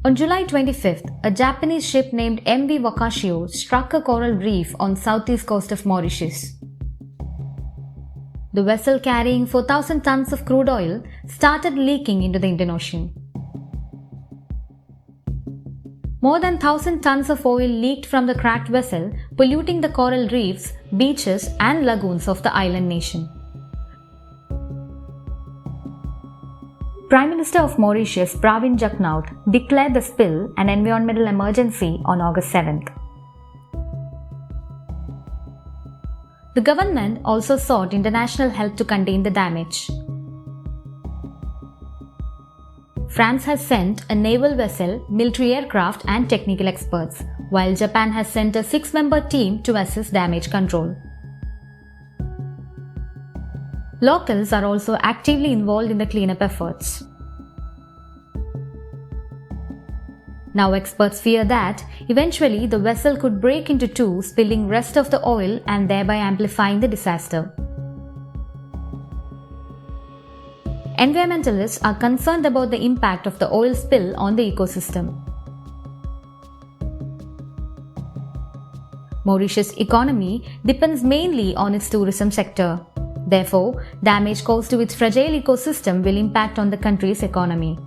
On July 25th, a Japanese ship named MV Wakashio struck a coral reef on southeast coast of Mauritius. The vessel carrying 4,000 tons of crude oil started leaking into the Indian Ocean. More than 1,000 tons of oil leaked from the cracked vessel, polluting the coral reefs, beaches and lagoons of the island nation. Prime Minister of Mauritius Pravin Jugnauth declared the spill an environmental emergency on August 7th. The government also sought international help to contain the damage. France has sent a naval vessel, military aircraft and technical experts, while Japan has sent a 6-member team to assist damage control. Locals are also actively involved in the cleanup efforts. Now experts fear that eventually the vessel could break into two, spilling rest of the oil and thereby amplifying the disaster. Environmentalists are concerned about the impact of the oil spill on the ecosystem. Mauritius' economy depends mainly on its tourism sector. Therefore, damage caused to its fragile ecosystem will impact on the country's economy.